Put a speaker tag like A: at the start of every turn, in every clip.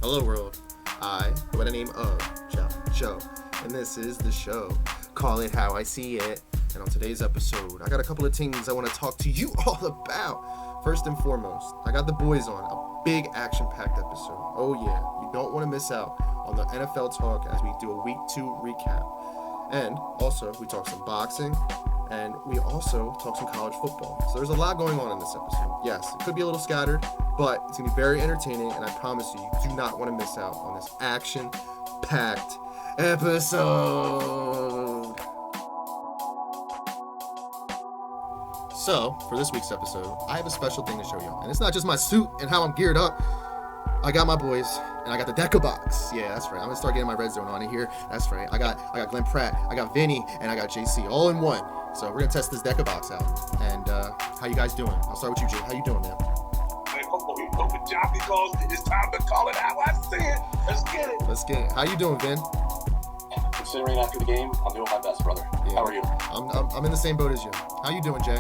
A: Hello world, I go by the name of Joe, and this is the show. Call it how I see it. And on today's episode, I got a couple of things I want to talk to you all about. First and foremost, I got the boys on a big action-packed episode. Oh yeah, you don't want to miss out on the NFL talk as we do a week 2 recap. And also, we talk some boxing, and we also talk some college football. So there's a lot going on in this episode. Yes, it could be a little scattered, but it's going to be very entertaining, and I promise you, you do not want to miss out on this action-packed episode. So, for this week's episode, I have a special thing to show you. And it's not just my suit and how I'm geared up. I got my boys, and I got the Deca-box. Yeah, that's right. I'm going to start getting my red zone on in here. That's right. I got Glenn Pratt, I got Vinny, and I got JC all in one. So we're going to test this Deca-box out. And how you guys doing? I'll start with you, Jay. How you doing, man?
B: Hey, when Joffey calls, it's time to call it how I see it. Let's get it.
A: How you doing, Vin?
C: Considering after the game, I'm doing my best, brother. Yeah. How are you?
A: I'm in the same boat as you. How you doing, Jay?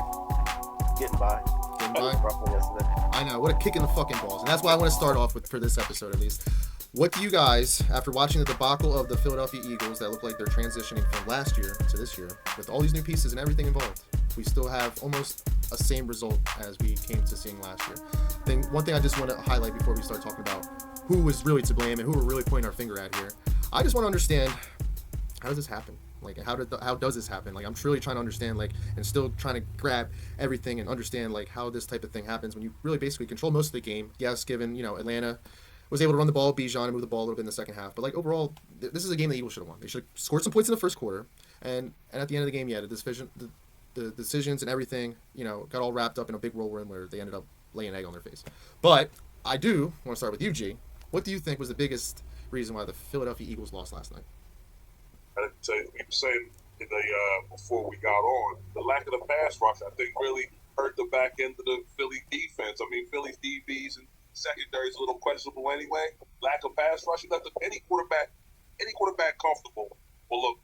D: Getting by.
A: I know, what a kick in the fucking balls. And that's why I want to start off with, for this episode at least. What do you guys, after watching the debacle of the Philadelphia Eagles that look like they're transitioning from last year to this year, with all these new pieces and everything involved, we still have almost a same result as we came to seeing last year. One thing I just want to highlight before we start talking about who was really to blame and who we're really pointing our finger at here, I just want to understand, how does this happen? Like, how does this happen? Like, I'm truly trying to understand, like, and still trying to grab everything and understand, like, how this type of thing happens when you really basically control most of the game. Yes, given, Atlanta was able to run the ball, Bijan, and move the ball a little bit in the second half. But, like, overall, this is a game the Eagles should have won. They should have scored some points in the first quarter. And at the end of the game, yeah, the decisions and everything, got all wrapped up in a big whirlwind where they ended up laying an egg on their face. But I do want to start with you, G. What do you think was the biggest reason why the Philadelphia Eagles lost last night?
B: I tell you, we were saying in the before we got on, the lack of the pass rush, I think, really hurt the back end of the Philly defense. I mean, Philly's DBs and secondary is a little questionable anyway. Lack of pass rush, you left any quarterback comfortable will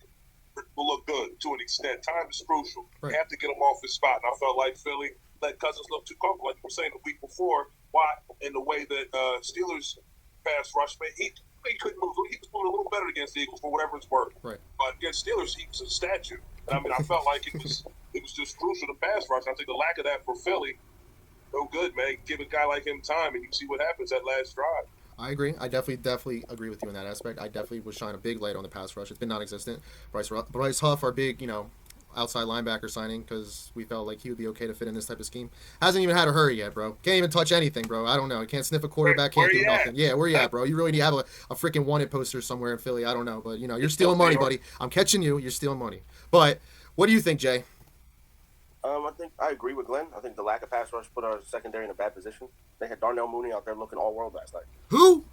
B: look good to an extent. Time is crucial. Right. You have to get him off his spot. And I felt like Philly let Cousins look too comfortable, like you were saying the week before. Why? In the way that Steelers pass rush, man, he couldn't move. He was moving a little better against the Eagles for whatever it's worth. Right. But against Steelers, he was a statue. And I mean, I felt like it was just crucial to pass rush. I think the lack of that for Philly, no good, man. Give a guy like him time, and you see what happens that last drive.
A: I agree. I definitely agree with you in that aspect. I definitely was shining a big light on the pass rush. It's been non-existent. Bryce Huff, our big, outside linebacker signing, because we felt like he would be okay to fit in this type of scheme. Hasn't even had a hurry yet, bro. Can't even touch anything, bro. I don't know. He can't sniff a quarterback. Can't do nothing. Yeah, where you at, bro? You really need to have a freaking wanted poster somewhere in Philly. I don't know, but you're stealing money, buddy. I'm catching you. You're stealing money. But what do you think, Jay?
D: I think I agree with Glenn. I think the lack of pass rush put our secondary in a bad position. They had Darnell Mooney out there looking all world last night.
A: Who?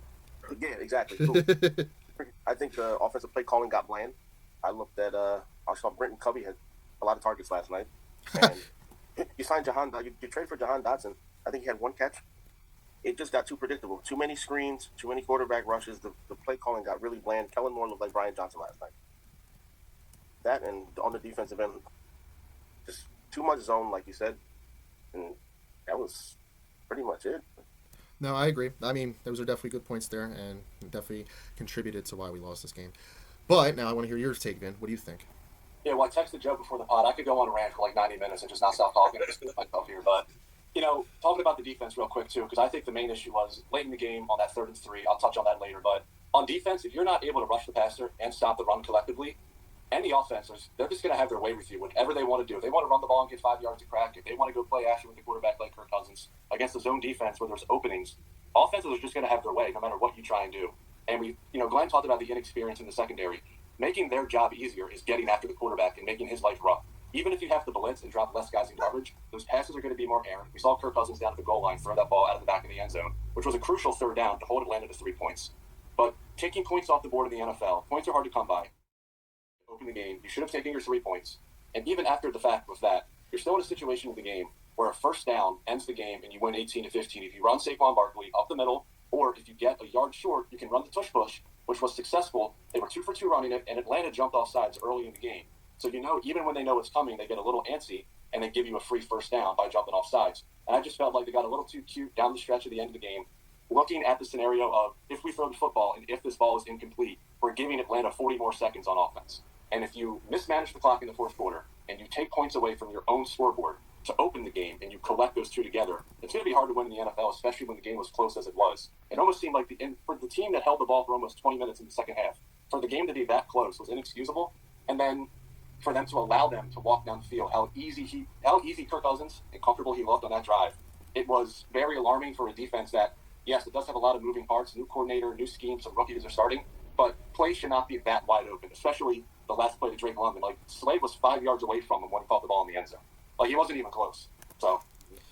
D: Yeah, exactly. Who? I think the offensive play calling got bland. I looked at I saw Brenton Covey had a lot of targets last night. And you signed you trade for Jahan Dotson. I think he had one catch. It just got too predictable. Too many screens, too many quarterback rushes. The play calling got really bland. Kellen Moore looked like Brian Johnson last night. That and on the defensive end, just too much zone, like you said. And that was pretty much it.
A: No, I agree. I mean, those are definitely good points there and definitely contributed to why we lost this game. But now I want to hear your take, Vin. What do you think?
C: Yeah, well, I texted Joe before the pod. I could go on a rant for like 90 minutes and just not stop talking. Just myself here. But, talking about the defense real quick, too, because I think the main issue was late in the game on that 3rd and 3. I'll touch on that later. But on defense, if you're not able to rush the passer and stop the run collectively, any offenses, they're just going to have their way with you, whatever they want to do. If they want to run the ball and get 5 yards to crack, if they want to go play action with the quarterback like Kirk Cousins against the zone defense where there's openings, offenses are just going to have their way no matter what you try and do. And Glenn talked about the inexperience in the secondary. Making their job easier is getting after the quarterback and making his life rough. Even if you have to blitz and drop less guys in coverage, those passes are going to be more errant. We saw Kirk Cousins down at the goal line throw that ball out of the back of the end zone, which was a crucial 3rd down to hold Atlanta to 3 points. But taking points off the board in the NFL, points are hard to come by. Open the game, you should have taken your 3 points. And even after the fact with that, you're still in a situation in the game where a first down ends the game and you win 18-15. If you run Saquon Barkley up the middle, or if you get a yard short, you can run the tush push, which was successful. They were 2 for 2 running it, and Atlanta jumped off sides early in the game. So even when they know it's coming, they get a little antsy, and they give you a free first down by jumping off sides. And I just felt like they got a little too cute down the stretch at the end of the game. looking at the scenario of if we throw the football and if this ball is incomplete, we're giving Atlanta 40 more seconds on offense. And if you mismanage the clock in the fourth quarter and you take points away from your own scoreboard to open the game and you collect those two together, it's going to be hard to win in the NFL, especially when the game was close as it was. It almost seemed like for the team that held the ball for almost 20 minutes in the second half, for the game to be that close was inexcusable. And then for them to allow them to walk down the field, how easy Kirk Cousins and comfortable he looked on that drive, it was very alarming for a defense that, yes, it does have a lot of moving parts, new coordinator, new scheme, some rookies are starting, but play should not be that wide open, especially the last play to Drake London. Like, Slade was 5 yards away from him when he caught the ball in the end zone. Like, he wasn't even close. So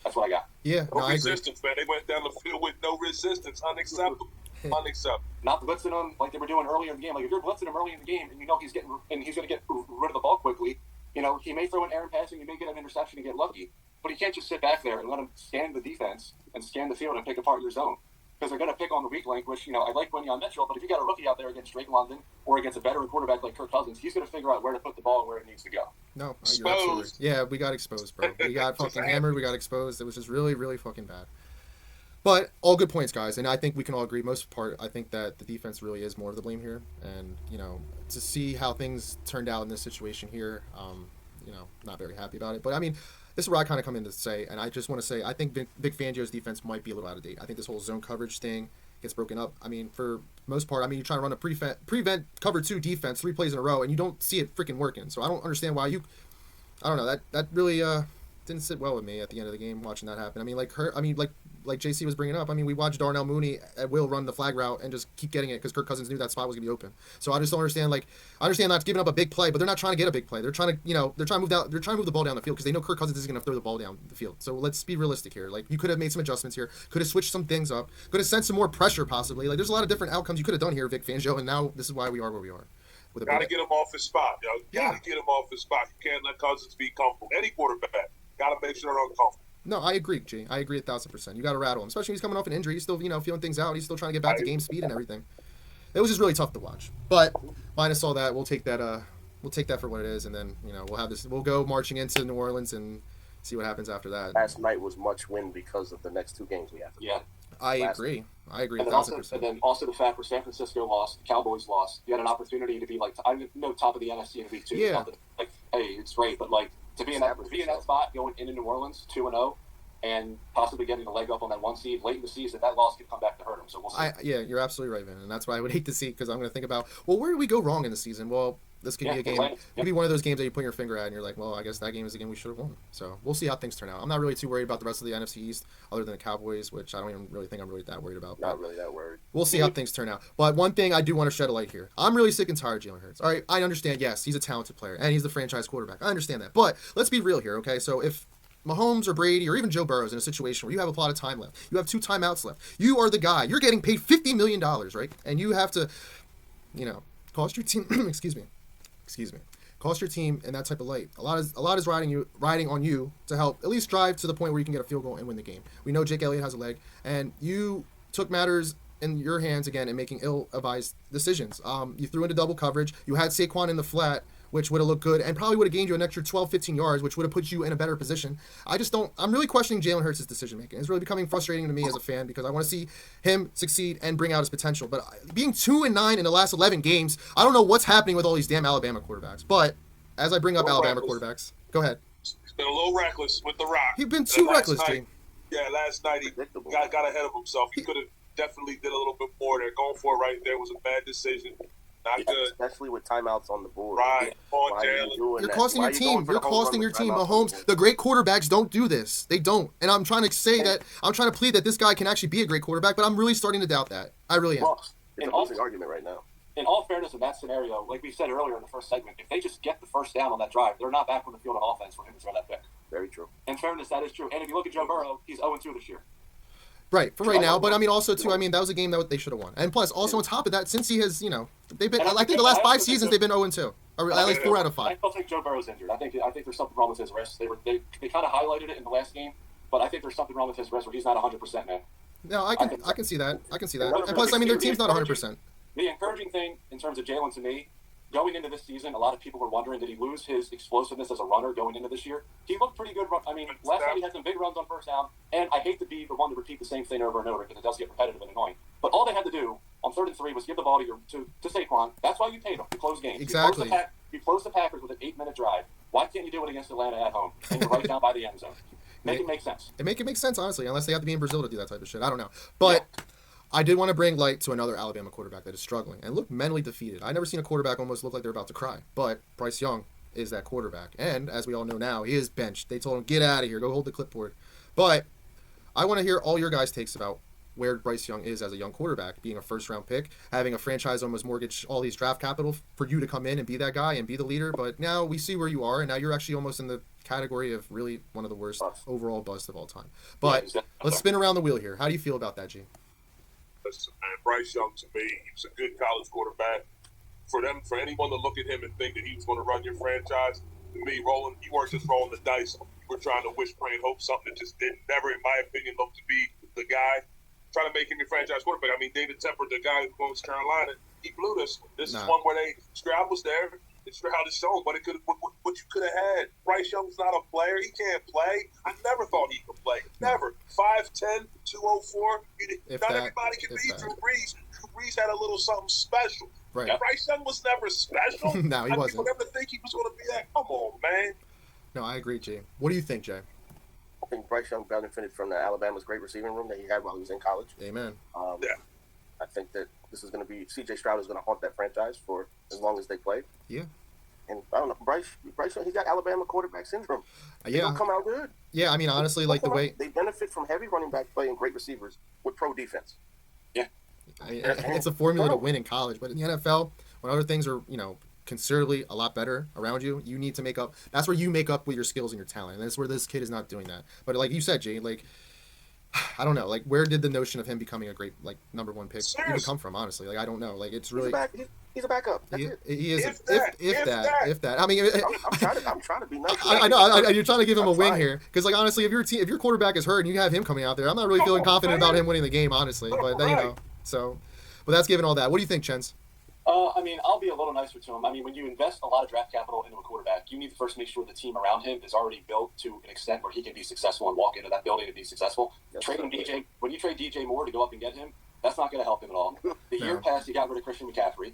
C: that's what I got.
A: Yeah, no, I agree.
B: Resistance, man. They went down the field with no resistance. Unacceptable. Unacceptable.
C: Not blitzing him like they were doing earlier in the game. Like, if you're blitzing him early in the game and you know he's going to get rid of the ball quickly, you know, he may throw an errant pass and you may get an interception and get lucky. But he can't just sit back there and let him scan the defense and scan the field and pick apart your zone. Because they're going to pick on the weak link, which, you know, I like Vinny on Mitchell, but if you got a rookie out there against Drake London or against a veteran quarterback like Kirk Cousins, he's going to figure out where to put the ball and where it needs to go.
A: No, you're absolutely right. Yeah, we got exposed, bro. We got fucking hammered. We got exposed. It was just really, really fucking bad. But all good points, guys. And I think we can all agree, most part, I think that the defense really is more of the blame here. And, you know, to see how things turned out in this situation here, you know, not very happy about it. But, I mean, this is where I kind of come in to say, and I just want to say, I think Vic Fangio's defense might be a little out of date. I think this whole zone coverage thing gets broken up. I mean, for most part, I mean, you're trying to run a prevent cover 2 defense 3 plays in a row, and you don't see it freaking working. So I don't understand why I don't know, that really didn't sit well with me at the end of the game watching that happen. I mean, like JC was bringing up, I mean, we watched Darnell Mooney at will run the flag route and just keep getting it because Kirk Cousins knew that spot was going to be open. So I just don't understand, like, I understand not giving up a big play, but they're not trying to get a big play. They're trying to move the ball down the field because they know Kirk Cousins isn't going to throw the ball down the field. So let's be realistic here. Like, you could have made some adjustments here, could have switched some things up, could have sent some more pressure possibly. Like, there's a lot of different outcomes you could have done here, Vic Fangio, and now this is why we are where we are.
B: Got to get him off his spot, yo. Got to get him off his spot. You can't let Cousins be comfortable. Any quarterback got to make sure they're uncomfortable.
A: No, I agree, G. I agree 1,000%. You got to rattle him, especially when he's coming off an injury. He's still, feeling things out. He's still trying to get back to game speed and everything. It was just really tough to watch. But minus all that, we'll take that for what it is, and then we'll go marching into New Orleans and see what happens after that.
D: Last night was much win because of the next 2 games we have to play.
C: Yeah.
A: I agree 1,000%.
C: And then also the fact where San Francisco lost, the Cowboys lost. You had an opportunity to be like, I know top of the NFC in week 2.
A: Yeah.
C: Like, hey, it's great, but like to be in that spot going into New Orleans 2-0 and possibly getting a leg up on that 1 seed late in the season, that loss could come back to hurt them. So we'll see.
A: Yeah, you're absolutely right, man, and that's why I would hate to see, because I'm going to think about, well, where did we go wrong in the season? Well, this could be a game. It could be one of those games that you put your finger at, and you're like, well, I guess that game is the game we should have won. So we'll see how things turn out. I'm not really too worried about the rest of the NFC East, other than the Cowboys, which I don't even really think I'm really that worried about.
D: Not really that worried.
A: We'll see how things turn out. But one thing I do want to shed a light here. I'm really sick and tired of Jalen Hurts. All right, I understand, yes, he's a talented player, and he's the franchise quarterback. I understand that. But let's be real here, okay? So if Mahomes or Brady or even Joe Burrow's in a situation where you have a lot of time left, you have 2 timeouts left, you are the guy, you're getting paid $50 million, right? And you have to, cost your team, excuse me, cost your team in that type of light. A lot is riding on you to help at least drive to the point where you can get a field goal and win the game. We know Jake Elliott has a leg, and you took matters in your hands again in making ill-advised decisions. You threw into double coverage. You had Saquon in the flat, which would have looked good and probably would have gained you an extra 12, 15 yards, which would have put you in a better position. I'm really questioning Jalen Hurts' decision-making. It's really becoming frustrating to me as a fan because I want to see him succeed and bring out his potential. But being 2-9 in the last 11 games, I don't know what's happening with all these damn Alabama quarterbacks. But as I bring up Alabama quarterbacks, go ahead.
B: He's been a little reckless with the rock.
A: He's been too reckless, Jay.
B: Yeah, last night he got ahead of himself. He could have definitely did a little bit more there. Going for it right there was a bad decision. Not good.
D: Especially with timeouts on the board.
B: Right.
A: You're costing your team. You're costing your team. Mahomes, the great quarterbacks don't do this. They don't. And I'm trying to plead that this guy can actually be a great quarterback, but I'm really starting to doubt that. I really am.
D: Well, it's a losing argument right now.
C: In all fairness, in that scenario, like we said earlier in the first segment, if they just get the first down on that drive, they're not back on the field on offense for him to throw that pick.
D: Very true.
C: In fairness, that is true. And if you look at Joe Burrow, he's 0-2 this year.
A: Right, for right now, but I mean also too, that was a game that they should have won. And plus, also on top of that, since he has, they've been, I think the last 5 seasons they've been 0-2, or at least 4 out of 5.
C: I don't think Joe Burrow's injured. I think there's something wrong with his wrist. They kind of highlighted it in the last game, but I think there's something wrong with his wrist where he's not 100%, man.
A: No, I can see that. And plus, their team's not 100%.
C: The encouraging thing in terms of Jalen to me going into this season, a lot of people were wondering, did he lose his explosiveness as a runner going into this year? He looked pretty good. I mean, last time he had some big runs on first down, and I hate to be the one to repeat the same thing over and over because it does get repetitive and annoying. But all they had to do on 3rd and 3 was give the ball to Saquon. That's why you paid him to close games.
A: Exactly.
C: You closed the Packers with an 8-minute drive. Why can't you do it against Atlanta at home? And you're right down by the end zone. Make it make sense.
A: It make sense, honestly, unless they have to be in Brazil to do that type of shit. I don't know. But I did want to bring light to another Alabama quarterback that is struggling and looked mentally defeated. I never seen a quarterback almost look like they're about to cry. But Bryce Young is that quarterback. And as we all know now, he is benched. They told him, get out of here. Go hold the clipboard. But I want to hear all your guys' takes about where Bryce Young is as a young quarterback, being a first-round pick, having a franchise almost mortgage all these draft capital for you to come in and be that guy and be the leader. But now we see where you are, and now you're actually almost in the category of really one of the worst overall busts of all time. But let's spin around the wheel here. How do you feel about that, G?
B: Listen, man, Bryce Young, to me, he was a good college quarterback. For anyone to look at him and think that he was going to run your franchise, to me, you weren't just rolling the dice. You were trying to wish, pray, and hope something that just didn't, never, in my opinion, look to be the guy. Trying to make him your franchise quarterback. I mean, David Tepper, the guy who goes to Carolina, he blew this. This is one where Stroud was there. Stroud is shown, but what you could have had. Bryce Young's not a player. He can't play. I never thought he could play. Never. 5'10", 204. Not everybody can be Drew Brees. Drew Brees had a little something special.
A: Right.
B: Bryce Young was never special.
A: No, he wasn't.
B: I would never think he was going to be that. Come on, man.
A: No, I agree, Jay. What do you think, Jay?
D: I think Bryce Young benefited from the Alabama's great receiving room that he had while he was in college.
A: Amen.
D: I think that this is going to be C.J. Stroud is going to haunt that franchise for as long as they play. Yeah. And I don't know, Bryce Young, he's got Alabama quarterback syndrome. He'll come out good.
A: Yeah, I mean, honestly, like the way
D: they benefit from heavy running back play and great receivers with pro defense.
C: Yeah.
A: I mean, it's a formula to win in college, but in the NFL, when other things are, considerably a lot better around you, you need to make up. That's where you make up with your skills and your talent, and that's where this kid is not doing that. But like you said, Jay, like I don't know, like where did the notion of him becoming a great number one pick even come from? Honestly, like I don't know. Like it's really
D: he's a backup. That's it.
A: He is if that. I mean,
D: I'm trying to be nice.
A: I know you're trying to give him a wing here because like honestly, if your quarterback is hurt and you have him coming out there, I'm not really feeling confident about him winning the game, honestly. But but that's given all that. What do you think, Chens?
C: I mean, I'll be a little nicer to him. I mean, when you invest a lot of draft capital into a quarterback, you need to first make sure the team around him is already built to an extent where he can be successful and walk into that building and be successful. When you trade DJ Moore to go up and get him, that's not going to help him at all. The year past, he got rid of Christian McCaffrey.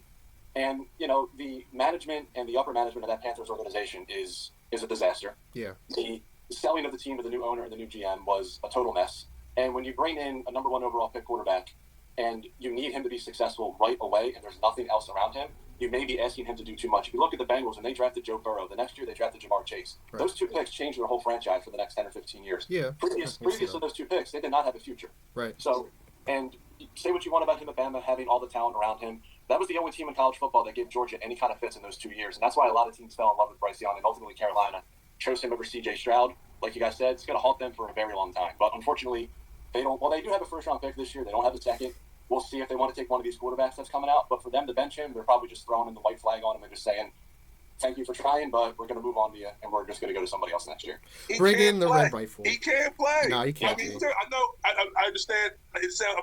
C: And, the management and the upper management of that Panthers organization is a disaster.
A: Yeah.
C: The selling of the team to the new owner and the new GM was a total mess. And when you bring in a number one overall pick quarterback, and you need him to be successful right away, and there's nothing else around him, you may be asking him to do too much. If you look at the Bengals, when they drafted Joe Burrow, the next year they drafted Jamar Chase. Right. Those two picks changed their whole franchise for the next 10 or 15 years.
A: Yeah.
C: Previous to those two picks, they did not have a future.
A: Right.
C: So, and say what you want about him at Bama, having all the talent around him, that was the only team in college football that gave Georgia any kind of fits in those 2 years. And that's why a lot of teams fell in love with Bryce Young, and ultimately Carolina chose him over C.J. Stroud. Like you guys said, it's going to haunt them for a very long time. But unfortunately, they don't. Well, they do have a first-round pick this year. They don't have a second. We'll see if they want to take one of these quarterbacks that's coming out. But for them to bench him, they're probably just throwing in the white flag on him and just saying, thank you for trying, but we're going to move on to you, and we're just going to go to somebody else next year.
A: Bring in the red rifle.
B: He can't play.
A: No, he can't.
B: I know. I understand. I'm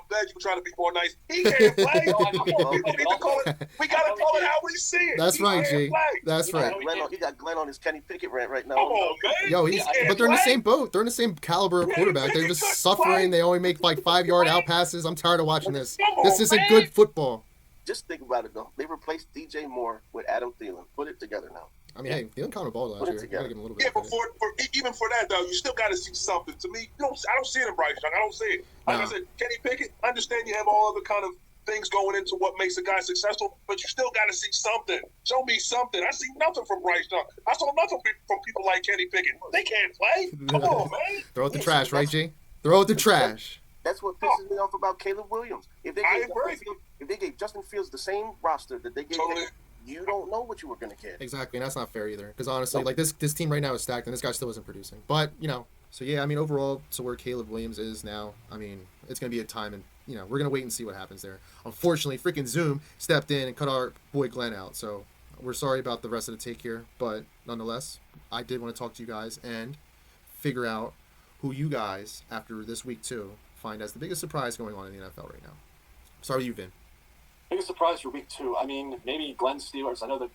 B: glad you were trying to be more nice. He can't play. We got to call it how we see it.
A: That's right, G. That's right.
D: He got Glenn on his Kenny Pickett rant right now.
B: Come on, man.
A: Yo, but they're in the same boat. They're in the same caliber of quarterback. They're just suffering. They only make like 5-yard out passes. I'm tired of watching this. This isn't good football.
D: Just think about it, though. They replaced DJ Moore with Adam Thielen. Put it together now.
A: I mean, hey, Thielen counted ball last year. You gotta give him a little bit.
B: Yeah, but even for that though, you still got to see something. To me, I don't see it in Bryce Young. I don't see it. Like I said, Kenny Pickett. I understand you have all other kind of things going into what makes a guy successful, but you still got to see something. Show me something. I see nothing from Bryce Young. I saw nothing from people like Kenny Pickett. They can't play. Come on, man.
A: Throw it the trash, right, G? Throw it the trash.
D: That's what pisses me off about Caleb Williams. If they gave Justin Fields the same roster that they gave him, you don't know what you were going to get.
A: Exactly, and that's not fair either. Because honestly, like this team right now is stacked, and this guy still isn't producing. But so yeah, I mean, overall, to where Caleb Williams is now, I mean, it's going to be a time, and we're going to wait and see what happens there. Unfortunately, freaking Zoom stepped in and cut our boy Glenn out. So we're sorry about the rest of the take here, but nonetheless, I did want to talk to you guys and figure out who you guys, after this week 2, find as the biggest surprise going on in the NFL right now. Sorry, you, Vin.
C: Biggest surprise for week 2. I mean, maybe Glenn's Steelers. I know that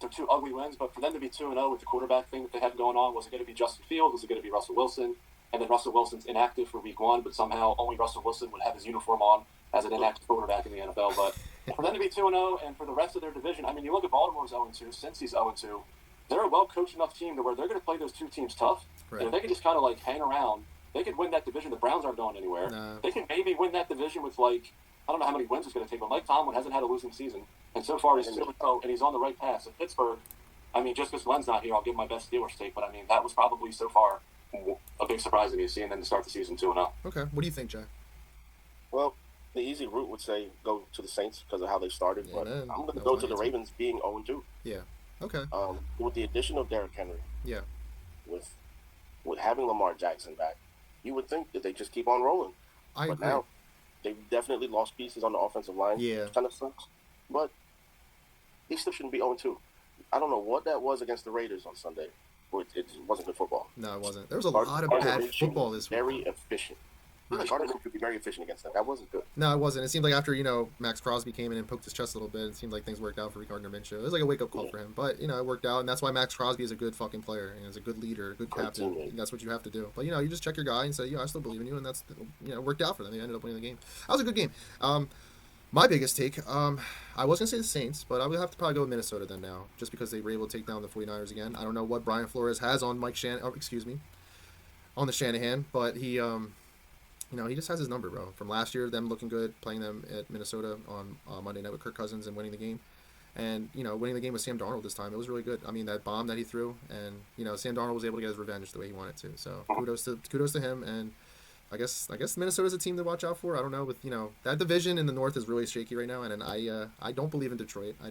C: they're two ugly wins, but for them to be 2-0 with the quarterback thing that they had going on, was it going to be Justin Fields? Was it going to be Russell Wilson? And then Russell Wilson's inactive for week 1, but somehow only Russell Wilson would have his uniform on as an inactive quarterback in the NFL. But for them to be 2-0 and for the rest of their division, I mean, you look at Baltimore's 0-2, since he's 0-2, they're a well-coached enough team to where they're going to play those two teams tough.
A: Right.
C: And if they can just kind of like hang around, they could win that division. The Browns aren't going anywhere.
A: Nah.
C: They can maybe win that division with like, I don't know how many wins it's going to take, but Mike Tomlin hasn't had a losing season. And so far he's 2-0, and he's on the right path. So Pittsburgh, I mean, just because Glenn's not here, I'll give my best Steelers take. But I mean, that was probably so far a big surprise to me, seeing them to start the season 2-0.
A: Okay. What do you think, Jack?
D: Well, the easy route would say go to the Saints because of how they started,
A: Yeah,
D: but
A: man.
D: I'm going to
A: No
D: go to
A: way.
D: the Ravens being 0-2.
A: Yeah. Okay.
D: With the addition of Derrick Henry,
A: Yeah.
D: with having Lamar Jackson back, you would think that they just keep on rolling.
A: I
D: But
A: agree.
D: now they've definitely lost pieces on the offensive line.
A: Yeah.
D: Which kind of sucks. But he still shouldn't be 0-2. I don't know what that was against the Raiders on Sunday. It wasn't good football.
A: No, it wasn't. There was a lot of bad football this week.
D: Very efficient.
A: Right.
D: Gardner could be very efficient against them. That wasn't good.
A: No, it wasn't. It seemed like after, Max Crosby came in and poked his chest a little bit, it seemed like things worked out for Gardner Minshew. It was like a wake-up call for him. But, it worked out, and that's why Max Crosby is a good fucking player. And he's a good leader, a good
D: Great
A: captain.
D: teammate.
A: That's what you have to do. But, you just check your guy and say, I still believe in you, and that's, it worked out for them. They ended up winning the game. That was a good game. My biggest take, I was going to say the Saints, but I would have to probably go with Minnesota then now, just because they were able to take down the 49ers again. I don't know what Brian Flores has on on the Shanahan, but he, he just has his number, bro. From last year, them looking good, playing them at Minnesota on Monday night with Kirk Cousins and winning the game. And, winning the game with Sam Darnold this time, it was really good. I mean, that bomb that he threw, and, Sam Darnold was able to get his revenge the way he wanted to. So, kudos to him, and I guess Minnesota's a team to watch out for. I don't know, with that division in the North is really shaky right now, and I don't believe in Detroit. I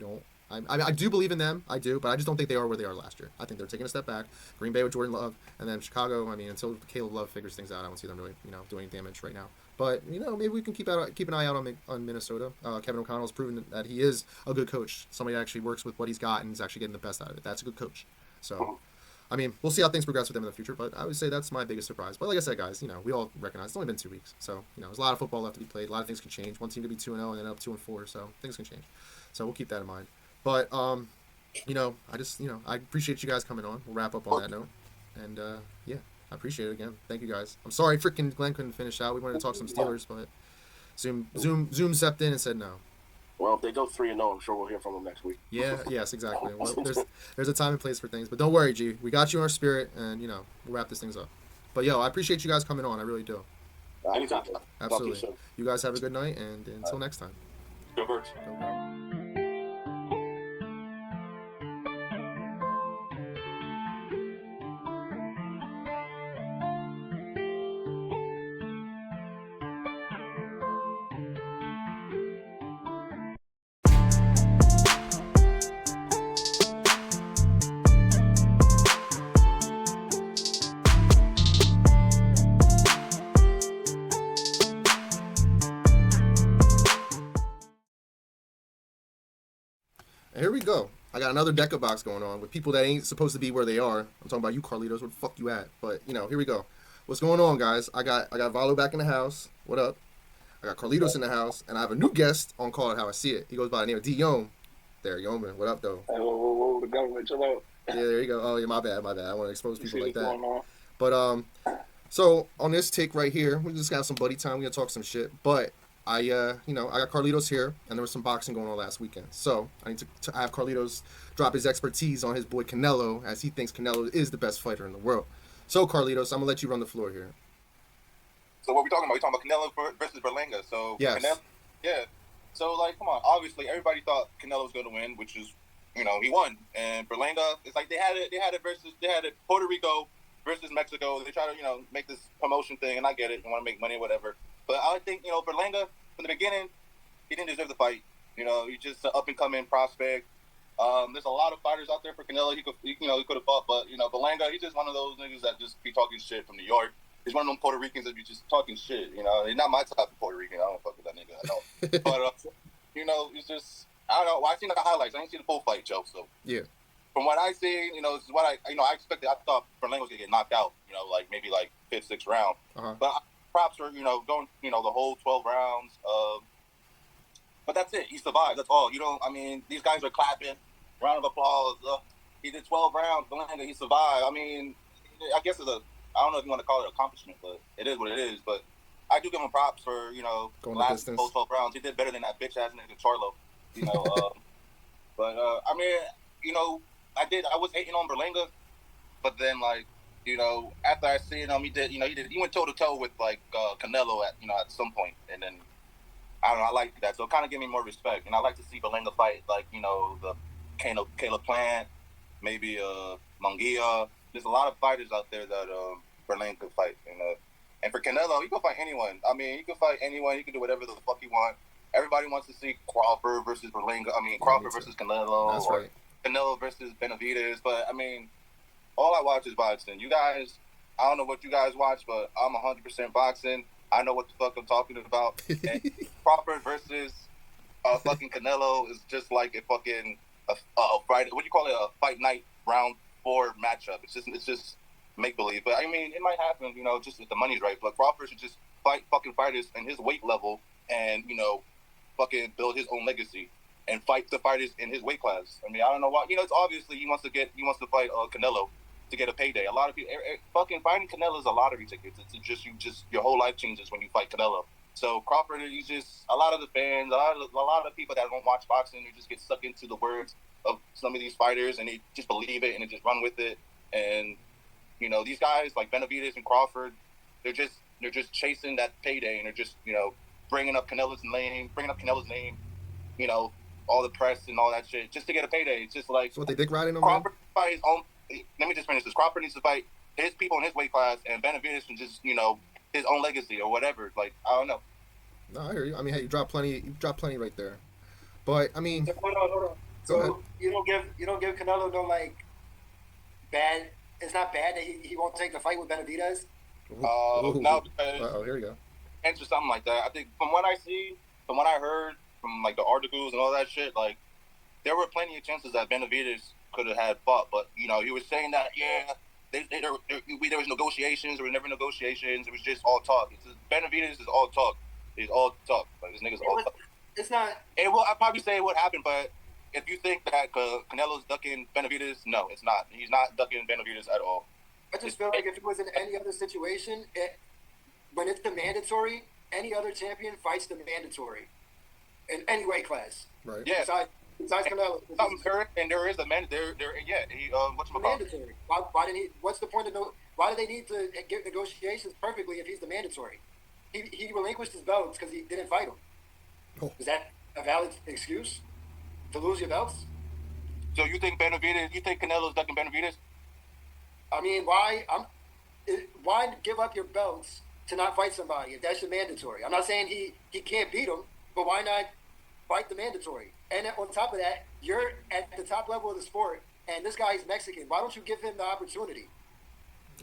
A: do believe in them, I do, but I just don't think they are where they are last year. I think they're taking a step back. Green Bay with Jordan Love, and then Chicago. I mean, until Caleb Love figures things out, I don't see them really doing damage right now. But maybe we can keep an eye out on Minnesota. Kevin O'Connell's proven that he is a good coach. Somebody that actually works with what he's got and is actually getting the best out of it. That's a good coach. So. I mean, we'll see how things progress with them in the future, but I would say that's my biggest surprise. But like I said, guys, we all recognize it's only been 2 weeks. So, there's a lot of football left to be played. A lot of things can change. One team could be 2-0 and then up 2-4, so things can change. So we'll keep that in mind. But, I appreciate you guys coming on. We'll wrap up on that note. And, I appreciate it again. Thank you guys. I'm sorry freaking Glenn couldn't finish out. We wanted to talk some Steelers, but Zoom stepped in and said no.
D: Well, if they go 3-0, I'm sure we'll hear from them next week.
A: Yeah, yes, exactly. Well, there's a time and place for things, but don't worry, G. We got you in our spirit, and we'll wrap this things up. But I appreciate you guys coming on. I really do.
C: Anytime.
A: Absolutely. You guys have a good night, and until next time.
C: Go Birds.
A: Go Birds. Here we go. I got another Deca-box going on with people that ain't supposed to be where they are. I'm talking about you, Carlitos. Where the fuck you at? But, here we go. What's going on, guys? I got Valo back in the house. What up? I got Carlitos in the house. And I have a new guest on Call It How I See It. He goes by the name of D. Yom. There, Yeoman. What up, though?
E: Hey, whoa, the government, chill out.
A: Yeah, there you go. Oh, yeah, my bad. I want to expose people like that.
E: Going on.
A: But, so, on this take right here, we just got some buddy time. We're going to talk some shit. But I got Carlitos here, and there was some boxing going on last weekend. So I need to have Carlitos drop his expertise on his boy Canelo, as he thinks Canelo is the best fighter in the world. So Carlitos, I'm gonna let you run the floor here.
F: So what we talking about? We talking about Canelo versus Berlanga. So
A: yes.
F: Canelo, yeah. So come on. Obviously, everybody thought Canelo was going to win, which is, he won. And Berlanga, it's like they had it Puerto Rico versus Mexico. They try to make this promotion thing, and I get it. You want to make money, whatever. But I think, Berlanga, from the beginning, he didn't deserve the fight. He's just an up-and-coming prospect. There's a lot of fighters out there for Canelo. He could have fought, but, Berlanga, he's just one of those niggas that just be talking shit from New York. He's one of them Puerto Ricans that be just talking shit, He's not my type of Puerto Rican. I don't fuck with that nigga, I know. But, it's just, I don't know. Well, I seen the highlights. I didn't see the full fight, Joe, so.
A: Yeah.
F: From what I see, this is what I expected. I thought Berlanga was going to get knocked out, maybe 5th, 6th round.
A: Uh-huh.
F: But props for, going, the whole 12 rounds. But that's it. He survived. That's all. These guys are clapping. Round of applause. He did 12 rounds. Berlanga, he survived. I mean, I guess I don't know if you want to call it an accomplishment, but it is what it is. But I do give him props for,
A: going
F: last
A: the distance.
F: 12 rounds. He did better than that bitch ass nigga Carlo. But I mean, I was hating on Berlanga, but then after I seen him, he went toe to toe with Canelo at some point, and then I don't know, I like that. So it kind of gave me more respect, and I like to see Berlanga fight the Caleb Plant, maybe Munguia. There's a lot of fighters out there that Berlanga could fight, and for Canelo, he can fight anyone. I mean, he can fight anyone. He can do whatever the fuck he wants. Everybody wants to see Crawford versus Berlanga. I mean, Crawford versus Canelo.
A: That's right.
F: Canelo versus Benavidez. But, I mean, all I watch is boxing. You guys, I don't know what you guys watch, but I'm 100% boxing. I know what the fuck I'm talking about. And Crawford versus fucking Canelo is just like a fucking a Friday. What do you call it? A fight night round 4 matchup. It's just make believe. But I mean, it might happen. Just if the money's right. But Crawford should just fight fucking fighters in his weight level and fucking build his own legacy and fight the fighters in his weight class. I mean, I don't know why. It's obviously he wants to fight Canelo to get a payday. A lot of people fucking fighting Canelo is a lottery ticket. It's your whole life changes when you fight Canelo. So Crawford, he's just a lot of the fans, a lot of people that don't watch boxing, they just get sucked into the words of some of these fighters and they just believe it and they just run with it. And these guys like Benavidez and Crawford, they're just chasing that payday and they're just bringing up Canelo's name, all the press and all that shit just to get a payday. It's just like
A: So what they dick riding on,
F: Crawford fight his own. Let me just finish this. Crawford needs to fight his people in his weight class, and Benavidez can just his own legacy or whatever. Like I don't know.
A: No, I hear you. I mean, hey, you dropped plenty right there. But I mean,
G: Hold on. So you don't give Canelo no bad. It's not bad that he won't take the fight with Benavidez.
F: No, because
A: here we go.
F: Answer something like that. I think from what I heard from the articles and all that shit, there were plenty of chances that Benavidez could have had fought, but he was saying that there was negotiations. There were never negotiations. It was just all talk. Benavidez is all talk. He's all talk. This nigga's all talk.
G: It's not.
F: I'd probably say it would happen, but if you think that Canelo's ducking Benavidez, no, it's not. He's not ducking Benavidez at all.
G: I just feel like if it was in any other situation, when it's the mandatory, any other champion fights the mandatory in any weight class.
A: Right.
F: Yeah.
G: Besides Canelo.
F: And there is a man there. Yeah.
G: Mandatory. Why didn't he? What's the point of why do they need to get negotiations perfectly if he's the mandatory? He relinquished his belts because he didn't fight him.
A: Oh.
G: Is that a valid excuse to lose your belts?
F: So you think Canelo's ducking Benavidez?
G: I mean, why give up your belts to not fight somebody if that's your mandatory? I'm not saying he can't beat him, but why not fight the mandatory? And on top of that, you're at the top level of the sport, and this guy is Mexican. Why don't you give him the opportunity?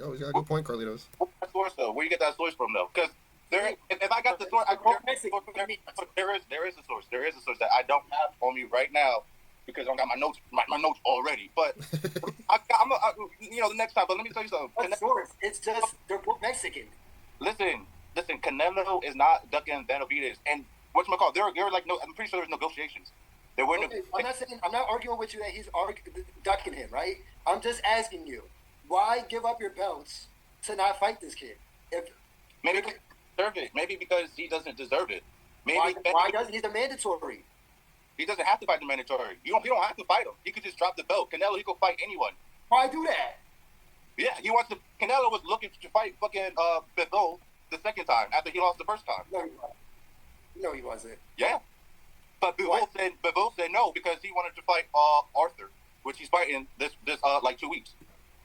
A: Oh, he's got a good point, Carlitos.
F: What's that source though? Where you get that source from though? Because if I got the source, there is a source. There is a source that I don't have on me right now because I don't got my notes already. But I'm the next time. But let me tell you something.
G: What source? It's just they're both Mexican.
F: Listen. Canelo is not ducking Benavidez, and whatchamacallit, they're like no. I'm pretty sure there's negotiations. There were
G: Okay, I'm not arguing with you that he's ducking him, right? I'm just asking you, why give up your belts to not fight this kid?
F: Maybe he deserve it. Maybe because he doesn't deserve it. Maybe
G: why doesn't he? The mandatory.
F: He doesn't have to fight the mandatory. He don't have to fight him. He could just drop the belt. Canelo, he could fight anyone.
G: Why do that?
F: Yeah, he wants to. Canelo was looking to fight fucking Bivol the second time after he lost the first time.
G: No, he wasn't.
F: Yeah, but Bivol said no because he wanted to fight Arthur, which he's fighting this 2 weeks.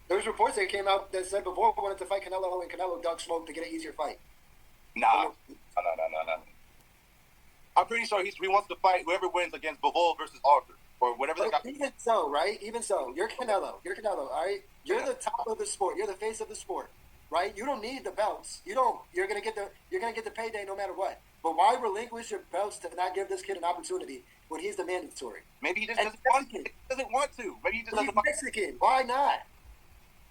G: There's reports that came out that said Bivol wanted to fight Canelo and Canelo dug smoke to get an easier fight.
F: Nah. No. I'm pretty sure he wants to fight whoever wins against Bivol versus Arthur or whatever.
G: Even so, right? Even so, you're Canelo, all right? You're the top of the sport. You're the face of the sport, right? You don't need the belts. You're gonna get the payday no matter what. But why relinquish your belts to not give this kid an opportunity when he's the mandatory?
F: Maybe he just doesn't want to. Maybe he just doesn't want to.
G: Mexican. Why not?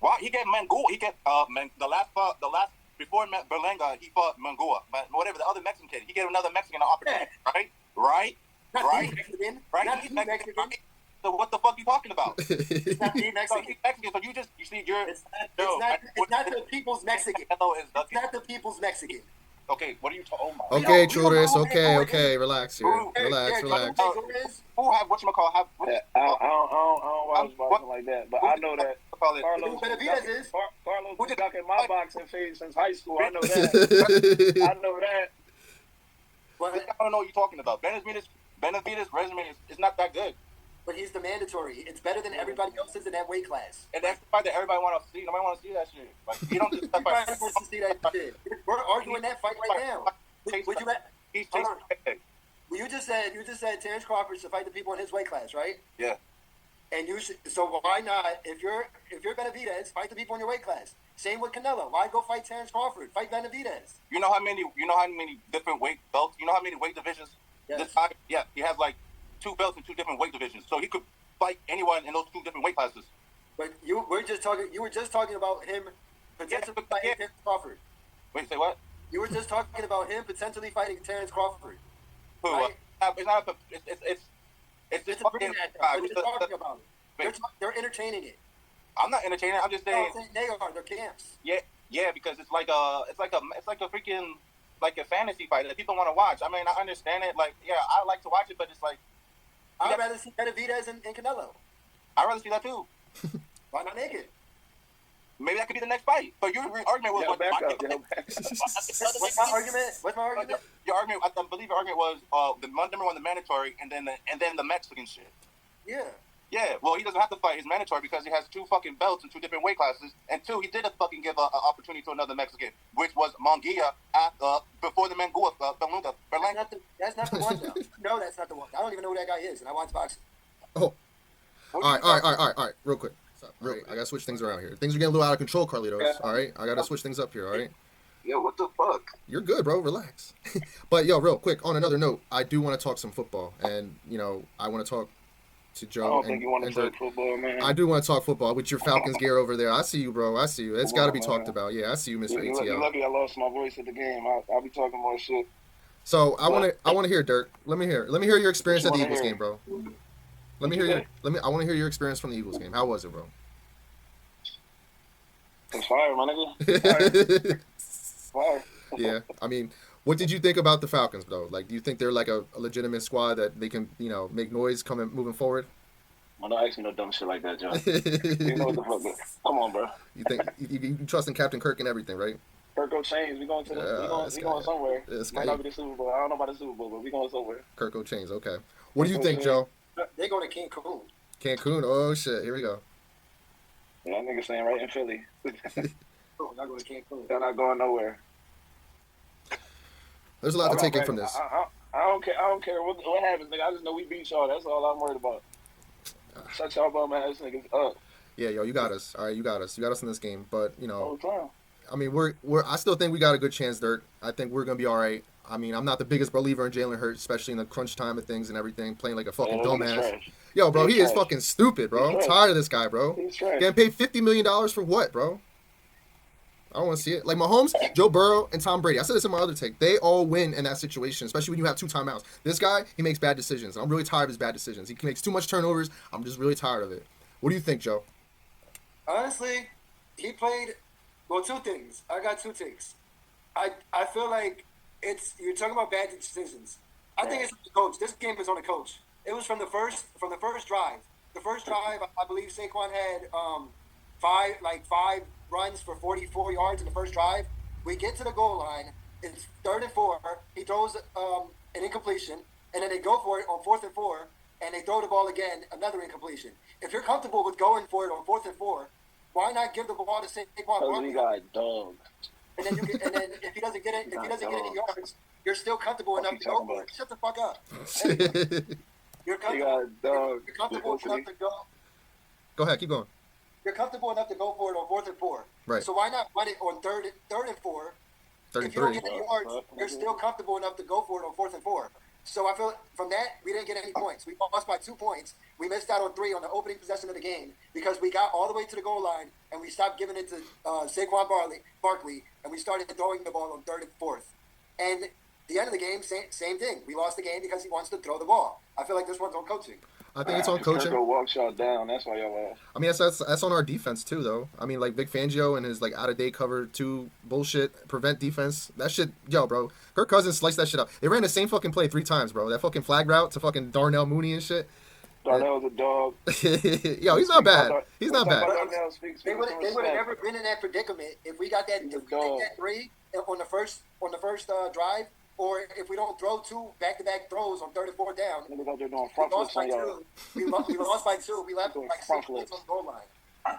F: Why he get Mangua? He get the last before Berlanga, he fought Mangua, whatever the other Mexican kid. He gave another Mexican an opportunity, right?
G: Not Mexican.
F: So what the fuck you talking about?
G: It's not the
F: So
G: Mexican.
F: he's Mexican, so you see, you're.
G: It's not the people's Mexican.
F: Canelo is
G: It's not the people's Mexican.
F: Okay, what are you talking? Oh my.
A: Okay,
G: We don't know
A: Trudis.
G: who it
A: Okay.
G: is.
A: Relax here. Relax.
G: Derek, who it is?
F: Who have whatchamacallit have?
E: Yeah, I don't watch boxing like that, but I know that Carlos
G: Benavidez is.
E: Carlos been ducking my boxing phase since high school. I know that. I know that.
G: But,
F: I don't know what you're talking about. Benavidez' resume is not that good.
G: but he's the mandatory. It's better than everybody else's in that weight class.
F: And that's the fight that everybody want to see. Nobody want to see that shit. Like, you don't just
G: Everybody wants to see that shit. We're arguing that fight right now. Would you let?
F: He's
G: Hold
F: chasing.
G: on. Well, you just said Terrence Crawford should fight the people in his weight class, right?
F: Yeah.
G: And you should. So why not? If you're Benavidez, fight the people in your weight class. Same with Canelo. Why go fight Terrence Crawford? Fight Benavidez.
F: You know how many different weight belts? You know how many weight divisions?
G: Yes.
F: This guy, yeah, he has like 2 belts in 2 different weight divisions. So he could fight anyone in those 2 different weight classes.
G: But you were just talking about him potentially fighting Terrence Crawford.
F: Wait, say what?
G: You were just talking about him potentially fighting Terrence Crawford.
F: Who?
G: Right?
F: It's not a. It's
G: It's
F: just
G: a bring that up. We're just talking about it.
F: Wait.
G: They're entertaining it.
F: I'm not entertaining. I'm just saying.
G: They are. They're camps.
F: Yeah, because it's like a freaking like a fantasy fight that people want to watch. I mean, I understand it. Like, yeah, I like to watch it, but it's like
G: I'd rather see Benavidez and Canelo.
F: I'd rather see that too.
G: Why not make it?
F: Maybe that could be the next fight. But your argument was
E: Back up.
G: What's my argument?
F: Your argument, I believe your argument was the number one, the mandatory, and then the Mexican shit.
G: Yeah.
F: Yeah, well, he doesn't have to fight his mandatory because he has 2 fucking belts in 2 different weight classes, and 2, he did fucking give an opportunity to another Mexican, which was Munguia before the Mangua, Berlanga.
G: That's not the one, though. No, that's not the one. I don't even know who that guy is, and I watch boxing.
A: Oh. All right. Real quick. I gotta switch things around here. Things are getting a little out of control, Carlitos. All right, I gotta switch things up here. All right.
F: Yo, what the fuck?
A: You're good, bro. Relax. But yo, real quick. On another note, I do want to talk some football, and I want to talk to Joe.
E: I don't think you want to talk football, man.
A: I do want to talk football with your Falcons gear over there. I see you, bro. I see you. It's got to be talked about. Yeah, I see you, Mr. ATL.
E: You're lucky I lost my voice at the game. I'll be talking more shit.
A: So I want to hear, Derk. Let me hear your experience at the Eagles game, bro. I want to hear your experience from the Eagles game. How was it, bro?
E: It's fire, my nigga. Fire.
A: Yeah, I mean, what did you think about the Falcons, though? Like, do you think they're like a legitimate squad that they can, make noise moving forward?
E: Well, don't ask me no dumb shit like that, John. You know what the fuck? Come on, bro.
A: You think you trust in Captain Kirk and everything, right?
E: Kirk Chains. We going somewhere. Might not be the Super Bowl. I don't know about the Super Bowl, but we going somewhere.
A: Kirk Chains. Okay. What do you think, Joe?
G: They're going to Cancun.
A: Cancun. Oh shit. Here we go.
E: Yeah, that nigga saying right in Philly.
G: Oh, not going to Cancun.
E: They're not going nowhere.
A: There's a lot to take in from this.
E: I don't care what happens, nigga. I just know we beat y'all. That's all I'm worried about. Shut y'all bum ass niggas up.
A: Yeah, yo, you got us. All right, you got us. You got us in this game. But
E: All the time.
A: I mean, I still think we got a good chance, Dirk. I think we're gonna be all right. I mean, I'm not the biggest believer in Jalen Hurts, especially in the crunch time of things and everything, playing like a fucking dumbass. Yo, bro, he is fucking stupid, bro. I'm tired of this guy, bro.
E: He's trash.
A: Getting paid $50 million for what, bro? I don't want to see it. Like Mahomes, Joe Burrow, and Tom Brady. I said this in my other take. They all win in that situation, especially when you have 2 timeouts. This guy, he makes bad decisions. I'm really tired of his bad decisions. He makes too much turnovers. I'm just really tired of it. What do you think, Joe?
G: Honestly, he played, 2 things. I got 2 takes. I feel like you're talking about bad decisions. I think it's the coach. This game is on the coach. It was from the first drive. The first drive, I believe Saquon had 5 runs for 44 yards in the first drive. We get to the goal line. It's 3rd and 4. He throws an incompletion, and then they go for it on 4th and 4, and they throw the ball again, another incompletion. If you're comfortable with going for it on 4th and 4, why not give the ball to Saquon?
E: Because we got dogs.
G: And then if he doesn't get any yards, you're still comfortable enough to go for it. Shut the fuck up. You're comfortable enough to go.
A: Go ahead, keep going.
G: You're comfortable enough to go for it on 4th and 4.
A: Right.
G: So why not run it on 3rd and 4?
A: 3rd and
G: If you don't
A: 3.
G: get any yards, you're still comfortable enough to go for it on 4th and 4. So I feel from that, we didn't get any points. We lost by 2 points. We missed out on 3 on the opening possession of the game because we got all the way to the goal line and we stopped giving it to Saquon Barkley, and we started throwing the ball on 3rd and 4th. And the end of the game, same thing. We lost the game because he wants to throw the ball. I feel like this one's on coaching.
A: I think it's on coaching.
E: Esco walks y'all down. That's why y'all lost.
A: I mean, that's on our defense too, though. I mean, like Vic Fangio and his like out of date cover 2 bullshit prevent defense. That shit, yo, bro. Kirk Cousins sliced that shit up. They ran the same fucking play 3 times, bro. That fucking flag route to fucking Darnell Mooney and shit.
E: Darnell's a dog.
A: Yo, he's not bad. He's not bad.
G: They would have never been in that predicament if we got that. If we get that 3 on the first drive. Or if we don't throw 2 back-to-back throws on 3rd and 4th down,
E: we lost by 2.
G: We lost by 2. We left like 6 points on the goal line.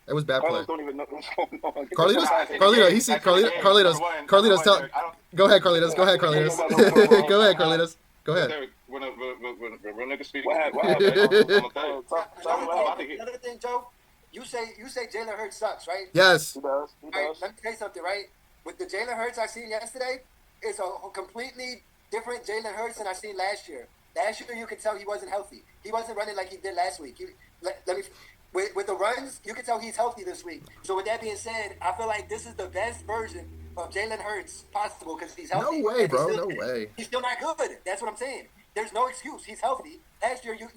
A: It was bad play.
E: Carlos don't even know what's going on.
A: Carlitos, he see Carlitos, tell. Go ahead, Carlitos. Go ahead, Carlitos. Go ahead.
F: When niggas speak,
E: What happened?
G: Another thing, Joe, you say Jalen Hurts sucks, right?
A: Yes.
E: He does.
G: Right, let me tell you something, right? With the Jalen Hurts I seen yesterday, it's a completely different Jalen Hurts than I seen last year. Last year, you could tell he wasn't healthy. He wasn't running like he did last week. With the runs, you can tell he's healthy this week. So with that being said, I feel like this is the best version of Jalen Hurts possible because he's healthy.
A: No way, bro. No way.
G: He's still not good. That's what I'm saying. There's no excuse. He's healthy. Last year, you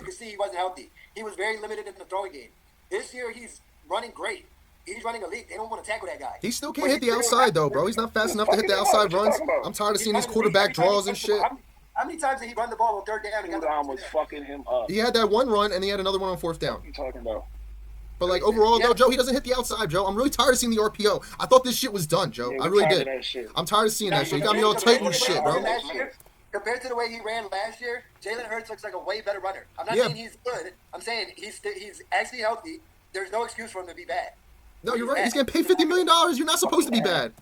G: could see he wasn't healthy. He was very limited in the throwing game. This year, he's running great. He's running elite. They don't want to tackle that guy.
A: He still can't hit the outside, though, bro. He's not fast enough to hit the outside runs. I'm tired of seeing these quarterback draws and shit.
G: How many times did he run the ball on 3rd down?
E: Udon was fucking him up.
A: He had that 1 run, and he had another one on 4th down.
E: What are you talking about?
A: But, like, overall, though, Joe, he doesn't hit the outside, Joe. I'm really tired of seeing the RPO. I thought this shit was done, Joe. I really did. I'm tired of seeing that shit. He got me all tight and shit, bro.
G: Compared to the way he ran last year, Jalen Hurts looks like a way better runner. I'm not saying he's good. I'm saying he's actually healthy. There's no excuse for him to be bad.
A: No, you're right. He's getting paid $50 million. You're not supposed to be bad.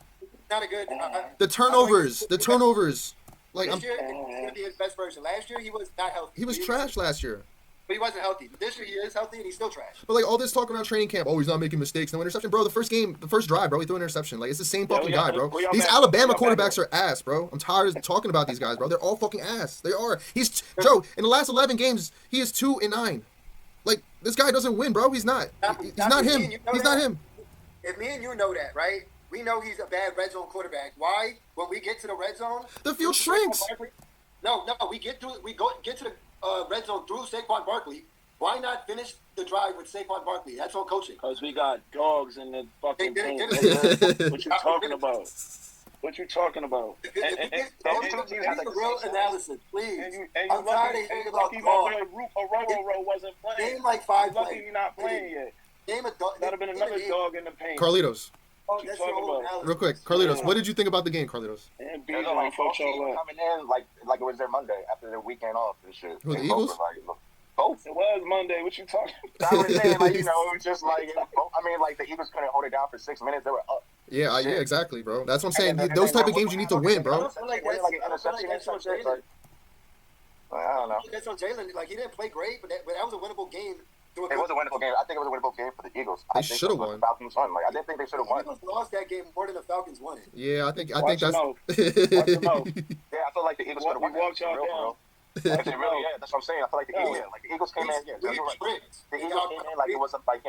G: Not a good.
A: The turnovers. Like,
G: this year, it's going to be his best version. Last year, he was not healthy.
A: He was trash last year.
G: But he wasn't healthy. This year, he is healthy, and he's still trash.
A: But, like, all this talk around training camp, oh, he's not making mistakes, no interception. Bro, the first drive, bro, he threw an interception. Like, it's the same fucking guy, bro. These Alabama quarterbacks are ass, bro. I'm tired of talking about these guys, bro. They're all fucking ass. They are. Joe, in the last 11 games, he is 2-9. Like, this guy doesn't win, bro. He's not. He's not him. He's not him.
G: If me and you know that, right? We know he's a bad red zone quarterback. Why? When we get to the red zone,
A: the field shrinks.
G: No, we get to the red zone through Saquon Barkley. Why not finish the drive with Saquon Barkley? That's on coaching.
E: Because we got dogs in the fucking team. What you talking about? What you talking about?
G: Give me the real analysis, please.
E: I'm tired of hearing about dogs. Aurora wasn't playing.
G: Name like 5
E: lucky you're not playing yet.
G: Name a dog.
E: That'd have been another dog in the paint.
A: Carlitos.
G: That's
A: real quick, Carlitos, what did you think about the game, Carlitos?
F: Coming in like it was their Monday after their weekend off and shit.
A: Who, the Eagles?
E: Both. It was Monday. What you talking
F: about? I was saying, like, it was just like, I mean, like, the Eagles couldn't hold it down for 6 minutes. They were up.
A: Yeah, exactly, bro. That's what I'm saying. Those type of games you need to win, bro.
G: I don't know. That's on Jalen. Like, he didn't play great, but that was a winnable game.
F: It was a winnable game. I think it was a winnable game for the Eagles.
A: They should have won.
F: The Falcons won. Like, I didn't think they should have won.
G: The Eagles lost that game more than the Falcons won it.
A: Yeah, I think that's.
F: Yeah, I feel like the Eagles could have won. Really, yeah, that's what I'm saying. I feel like the Eagles came in. Yeah, the Eagles came in like it wasn't like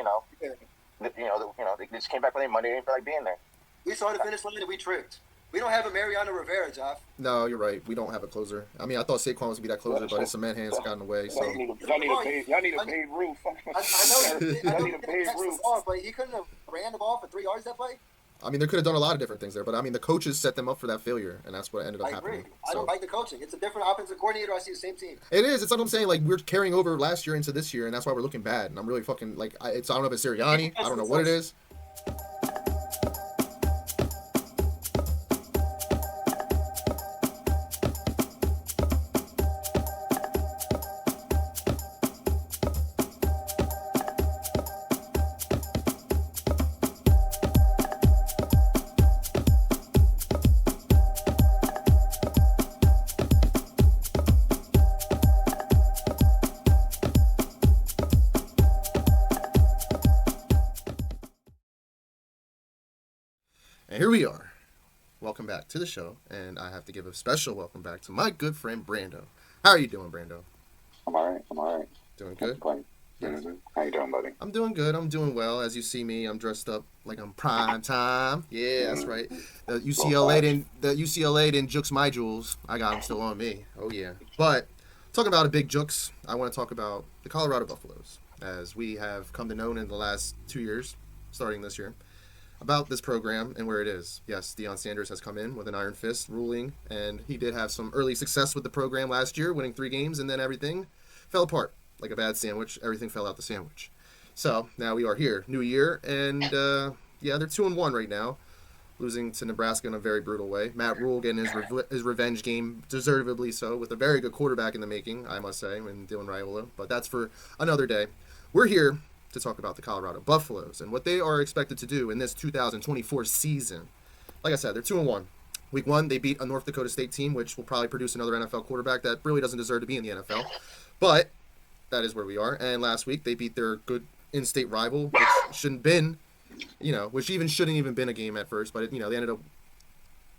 F: they just came back for their money. They didn't feel like being there.
G: We saw the finish line and we tripped. We don't have a Mariano Rivera, Joff.
A: No, you're right. We don't have a closer. I mean, I thought Saquon was going to be that closer, but his cement hands got in the way. So.
E: Y'all need a paid roof.
G: I know need a paid roof. But he couldn't have ran the ball for 3 yards that play?
A: I mean, they could have done a lot of different things there, but I mean, the coaches set them up for that failure, and that's what ended up happening.
G: I agree. I don't like the coaching. It's a different offensive coordinator. I see the same team.
A: It is. It's what I'm saying. Like, we're carrying over last year into this year, and that's why we're looking bad. And I'm really fucking, like, I don't know if it's Sirianni. I don't know what it is. And here we are. Welcome back to the show, and I have to give a special welcome back to my good friend Brando. How are you doing, Brando?
H: I'm all right.
A: Doing good? Yes.
H: Mm-hmm. How you doing, buddy?
A: I'm doing good. I'm doing well. As you see me, I'm dressed up like I'm prime time. Yeah, that's
H: Mm-hmm.
A: right. The UCLA didn't jukes my jewels. I got them still on me. Oh yeah. But talking about a big jukes, I want to talk about the Colorado Buffaloes, as we have come to know in the last 2 years, starting this year, about this program and where it is. Yes, Deion Sanders has come in with an iron fist ruling, and he did have some early success with the program last year, winning 3 games, and then everything fell apart like a bad sandwich. Everything fell out the sandwich. So now we are here, new year, and yeah, they're 2-1 right now, losing to Nebraska in a very brutal way. Matt Rule getting his revenge game, deservedly so, with a very good quarterback in the making, I must say, in Dylan Raiola. But that's for another day. We're here to talk about the Colorado Buffaloes and what they are expected to do in this 2024 season. Like I said, they're 2-1. Week 1, they beat a North Dakota State team, which will probably produce another NFL quarterback that really doesn't deserve to be in the NFL. But that is where we are. And last week, they beat their good in-state rival, which shouldn't been, which shouldn't even been a game at first. But, they ended up,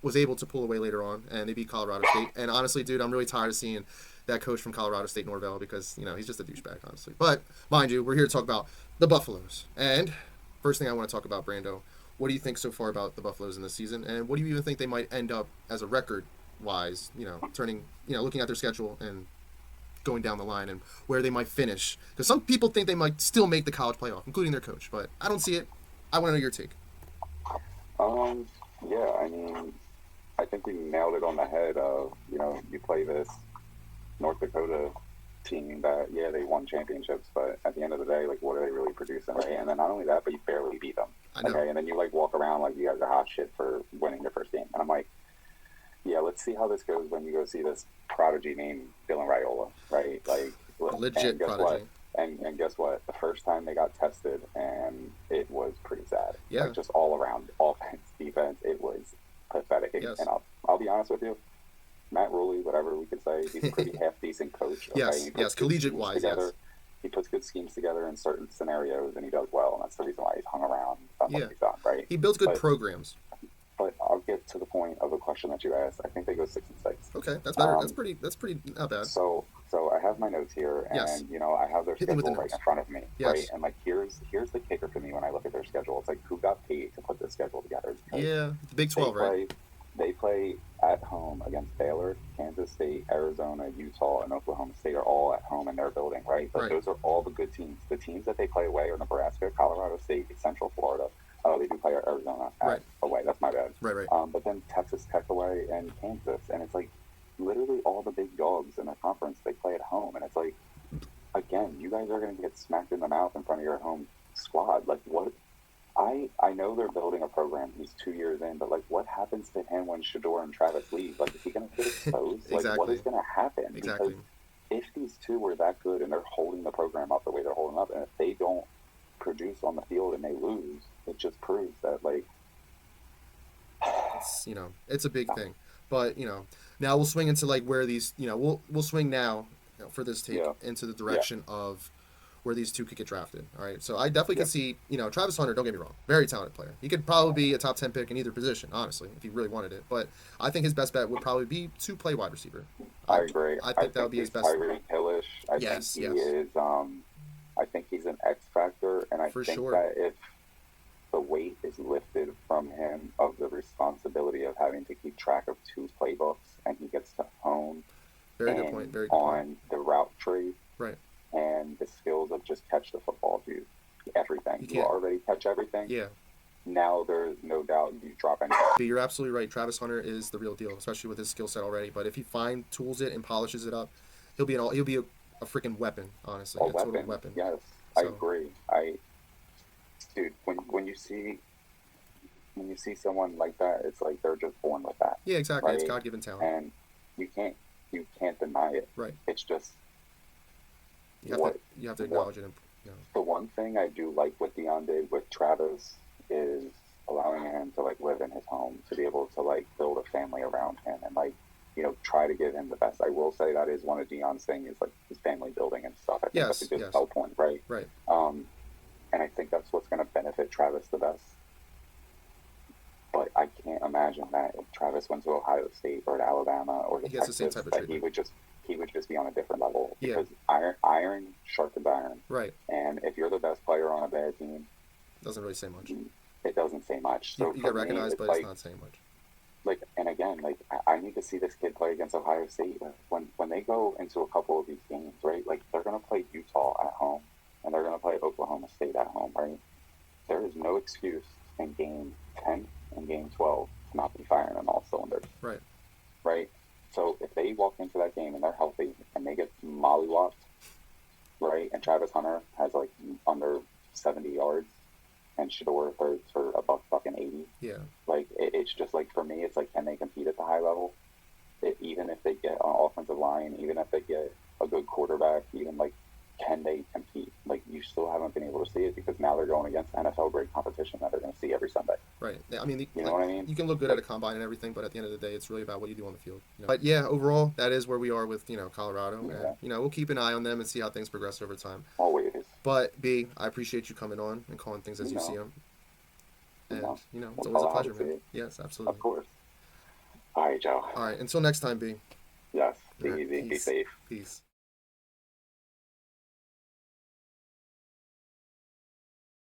A: was able to pull away later on, and they beat Colorado State. And honestly, dude, I'm really tired of seeing that coach from Colorado State, Norvell, because, he's just a douchebag, honestly. But, mind you, we're here to talk about the Buffaloes. And first thing I want to talk about, Brando, what do you think so far about the Buffaloes in this season? And what do you even think they might end up as a record-wise, looking at their schedule and going down the line and where they might finish? Because some people think they might still make the college playoff, including their coach, but I don't see it. I want to know your take.
H: Yeah, I mean, I think we nailed it on the head of, you play this North Dakota team that, yeah, they won championships, but at the end of the day, like, what are they really producing, right? And then not only that, but you barely beat them. Okay, and then you, walk around like you guys are hot shit for winning your first game. And I'm like, yeah, let's see how this goes when you go see this prodigy named Dylan Raiola, right? Like,
A: legit prodigy.
H: And guess what? The first time they got tested, and it was pretty sad.
A: Yeah.
H: Like, just all around, offense, defense, it was pathetic.
A: Yes.
H: And I'll be honest with you, Matt Ruley, whatever we could say, he's a pretty half-decent coach. Okay?
A: Yes, collegiate-wise, yes.
H: He puts good schemes together in certain scenarios, and he does well, and that's the reason why he's hung around and done what he's done, right?
A: He builds good programs.
H: But I'll get to the point of a question that you asked. I think they go 6-6.
A: Okay, that's better. That's pretty not bad.
H: So I have my notes here, and I have their schedule right in front of me, right? And here's the kicker for me when I look at their schedule. It's like, who got paid to put this schedule together?
A: Yeah, the Big 12, right?
H: They play at home against Baylor, Kansas State, Arizona, Utah, and Oklahoma State are all at home in their building, right? But those are all the good teams. The teams that they play away are Nebraska, Colorado State, Central Florida. They do play Arizona away. That's my bad.
A: Right.
H: But then Texas Tech away and Kansas. And it's like literally all the big dogs in the conference, they play at home. And it's like, again, you guys are going to get smacked in the mouth in front of your home squad. Like, what? I know they're building a program. He's 2 years in, but like, what happens to him when Shador and Travis leave? Like, is he going to get exposed?
A: Exactly.
H: Like, what is going to happen?
A: Exactly.
H: Because if these two were that good and they're holding the program up the way they're holding up, and if they don't produce on the field and they lose, it just proves that, like,
A: it's a big thing. But now we'll swing into like where these we'll swing now for this take into the direction of where these two could get drafted. All right, so I definitely can see Travis Hunter, don't get me wrong, very talented player. He could probably be a top 10 pick in either position, honestly, if he really wanted it. But I think his best bet would probably be to play wide receiver.
H: I agree.
A: I think that would be his best.
H: Tyreek Hillish. I think he is. I think he's an X factor, and I think that if the weight is lifted from him of the responsibility of having to keep track of 2 playbooks, and he gets to hone
A: very good point on
H: the route tree,
A: right,
H: and the skills of just catch the football, dude. Everything. You already catch everything.
A: Yeah.
H: Now there's no doubt you drop anything.
A: You're absolutely right. Travis Hunter is the real deal, especially with his skill set already. But if he tools it and polishes it up, he'll be a freaking weapon, honestly. A total weapon.
H: Yes, I agree. Dude, when you see someone like that, it's like they're just born with that.
A: Yeah, exactly.
H: Right?
A: It's God-given talent,
H: and you can't deny it.
A: Right.
H: It's just
A: you have to acknowledge it.
H: The one thing I do like what Deion did with Travis is allowing him to like live in his home, to be able to like build a family around him, and like try to give him the best. I will say that is one of Deion's things, is like his family building and stuff. I think that's a good sell point, right?
A: Right.
H: And I think that's what's going to benefit Travis the best. But I can't imagine that if Travis went to Ohio State or to Alabama or to Texas, that he would just he would just be on a different level.
A: Yeah.
H: Because iron sharpens iron.
A: Right.
H: And if you're the best player on a bad team,
A: doesn't really say much.
H: It doesn't say much. So
A: you get recognized, but it's not saying much.
H: Like, and again, like, I need to see this kid play against Ohio State. Like, when they go into a couple of these games, right? Like, they're going to play Utah at home, and they're going to play Oklahoma State at home, right? There is no excuse in game 10 and game 12 to not be firing on all cylinders.
A: Right.
H: Right? So if they walk into that game and they're healthy and they get mollywopped, right? And Travis Hunter has like under 70 yards and Shador thirds for about fucking 80.
A: Yeah.
H: Like, it's just like, for me, it's like, can they compete at the high level? Even if they get an offensive line, even if they get a good quarterback, even like, can they compete? Like, you still haven't been able to see it because now they're going against NFL grade competition that they're going to see every Sunday.
A: Right. I mean,
H: you know what I mean?
A: You can look good at a combine and everything, but at the end of the day, it's really about what you do on the field. You know? But yeah, overall, that is where we are with, Colorado.
H: Yeah.
A: And, we'll keep an eye on them and see how things progress over time.
H: Always.
A: But, B, I appreciate you coming on and calling things as you see them. And, it's always a pleasure, man. Yes, absolutely.
H: Of course. All right, Joe.
A: All right. Until next time, B.
H: Yes. Be
A: All right,
H: easy.
A: peace.
H: Be safe.
A: Peace.